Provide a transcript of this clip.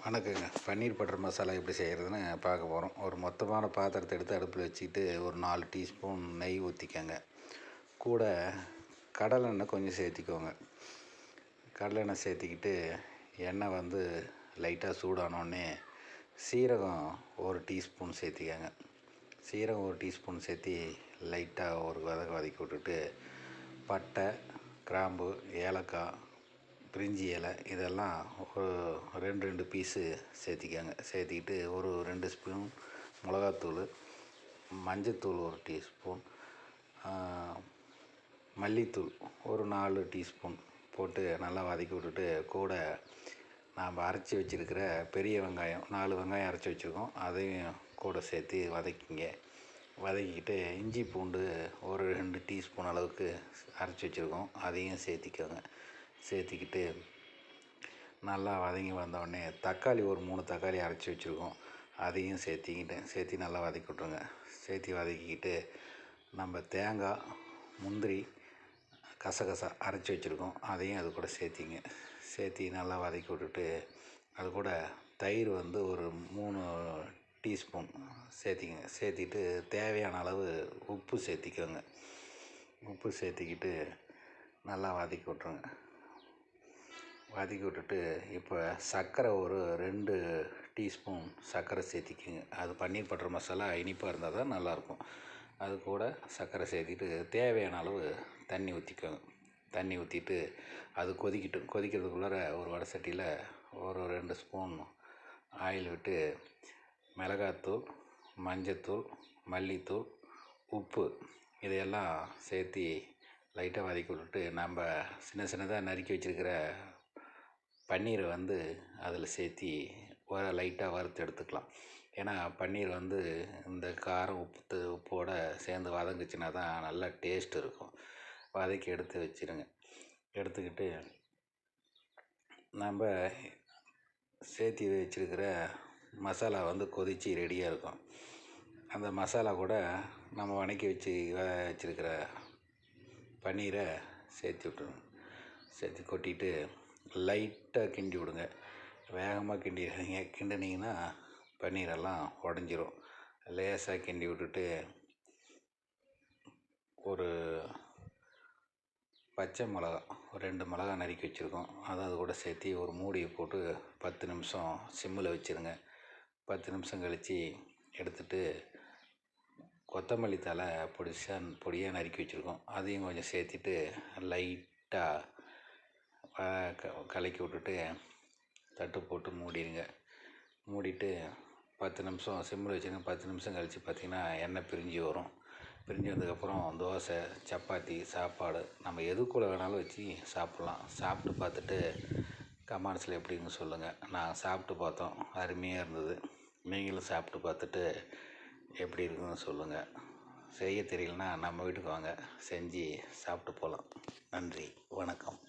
வணக்கங்க. பன்னீர் பட்டர் மசாலா எப்படி செய்கிறதுன்னு பார்க்க போகிறோம். ஒரு மொத்தமான பாத்திரத்தை எடுத்து அடுப்பில் வச்சுக்கிட்டு ஒரு 4 டீஸ்பூன் நெய் ஊற்றிக்கங்க. கூட கடலெண்ணெய் கொஞ்சம் சேர்த்திக்கோங்க. கடலெண்ணெய் சேர்த்திக்கிட்டு எண்ணெய் வந்து லைட்டாக சூடானோடனே சீரகம் ஒரு டீஸ்பூன் சேர்த்திக்கங்க. சீரகம் ஒரு டீஸ்பூன் சேர்த்தி லைட்டாக ஒரு வதக்கி விட்டுட்டு பட்டை, கிராம்பு, ஏலக்காய், பிரிஞ்சி இலை இதெல்லாம் ஒரு 2 பீஸு சேர்த்திக்கங்க. சேர்த்திக்கிட்டு ஒரு 2 ஸ்பூன் மிளகாத்தூள், மஞ்சத்தூள் ஒரு டீஸ்பூன், மல்லித்தூள் ஒரு 4 டீஸ்பூன் போட்டு நல்லா வதக்கி விட்டுட்டு கூட நாம் அரைச்சி வச்சுருக்கிற பெரிய வெங்காயம் 4 வெங்காயம் அரைச்சி வச்சுருக்கோம், அதையும் கூட சேர்த்து வதக்கிங்க. வதக்கிக்கிட்டு இஞ்சி பூண்டு ஒரு 2 டீஸ்பூன் அளவுக்கு அரைச்சி வச்சுருக்கோம், அதையும் சேர்த்திக்கோங்க. சேர்த்திக்கிட்டு நல்லா வதங்கி வந்தோடனே தக்காளி ஒரு 3 தக்காளி அரைச்சி வச்சுருக்கோம், அதையும் சேர்த்தி நல்லா வதக்கி விட்ருங்க. சேர்த்தி வதக்கிக்கிட்டு நம்ம தேங்காய், முந்திரி, கசகசா அரைச்சி வச்சுருக்கோம், அதையும் அது கூட சேர்த்தி நல்லா வதக்கி விட்டுட்டு அது கூட தயிர் வந்து ஒரு 3 டீஸ்பூன் சேர்த்திட்டு தேவையான அளவு உப்பு சேர்த்திக்கோங்க. உப்பு சேர்த்திக்கிட்டு நல்லா வதக்கி விட்ருங்க. வதக்கி விட்டுட்டு இப்போ சர்க்கரை ஒரு 2 டீஸ்பூன் சர்க்கரை சேர்த்திக்கிங்க. அது பன்னீர் பட்டர் மசாலா இனிப்பாக இருந்தால் தான் நல்லாயிருக்கும். அது கூட சர்க்கரை சேர்த்திட்டு தேவையான அளவு தண்ணி ஊற்றிக்கோங்க. தண்ணி ஊற்றிட்டு அது கொதிக்கிறதுக்குள்ளார ஒரு வடை சட்டியில் ஒரு 2 ஸ்பூன் ஆயில் விட்டு மிளகாத்தூள், மஞ்சத்தூள், மல்லித்தூள், உப்பு இதையெல்லாம் சேர்த்தி லைட்டாக வதக்கி விட்டுட்டு நம்ம சின்னதாக நறுக்கி வச்சுருக்கிற பன்னீரை வந்து அதில் சேர்த்தி லைட்டாக வறுத்து எடுத்துக்கலாம். ஏன்னா பன்னீர் வந்து இந்த காரம் உப்போடு சேர்ந்து வதங்குச்சுன்னா தான் நல்லா டேஸ்ட் இருக்கும். வதக்கி எடுத்து வச்சுருங்க. எடுத்துக்கிட்டு நம்ம சேர்த்தி வச்சுருக்கிற மசாலா வந்து கொதித்து ரெடியாக இருக்கும். அந்த மசாலா கூட நம்ம வதக்கி வச்சுருக்கிற பன்னீரை சேர்த்து விட்டுருங்க. சேர்த்து கொட்டிட்டு லைட்டாக கிண்டி விடுங்க. வேகமாக கிண்டிடாதீங்க. கிண்டினீங்கன்னா பன்னீரெல்லாம் உடஞ்சிரும். லேசாக கிண்டி விட்டுட்டு ஒரு பச்சை மிளகா 2 மிளகா நறுக்கி வச்சுருக்கோம், அதை அது கூட சேர்த்தி ஒரு மூடியை போட்டு 10 நிமிஷம் சிம்மில் வச்சுருங்க. 10 நிமிஷம் கழித்து எடுத்துட்டு கொத்தமல்லி தழை பொடியாக நறுக்கி வச்சுருக்கோம், அதையும் கொஞ்சம் சேர்த்திட்டு லைட்டாக கலக்கி விட்டுட்டு தட்டு போட்டு மூடிடுங்க. மூடிட்டு 10 நிமிஷம் சிம்மில் வச்சுருங்க. 10 நிமிஷம் கழித்து பார்த்திங்கன்னா எண்ணெய் பிரிஞ்சு வரும். பிரிஞ்சு வந்ததுக்கப்புறம் தோசை, சப்பாத்தி, சாப்பாடு நம்ம எதுக்குள்ளே வேணாலும் வச்சு சாப்பிட்லாம். சாப்பிட்டு பார்த்துட்டு கமெண்ட்ஸில் எப்படின்னு சொல்லுங்கள். நாங்கள் சாப்பிட்டு பார்த்தோம், அருமையாக இருந்தது. நீங்களும் சாப்பிட்டு பார்த்துட்டு எப்படி இருக்குதுன்னு சொல்லுங்கள். செய்ய தெரியலனா நம்ம வீட்டுக்கு வாங்க, செஞ்சு சாப்பிட்டு போகலாம். நன்றி, வணக்கம்.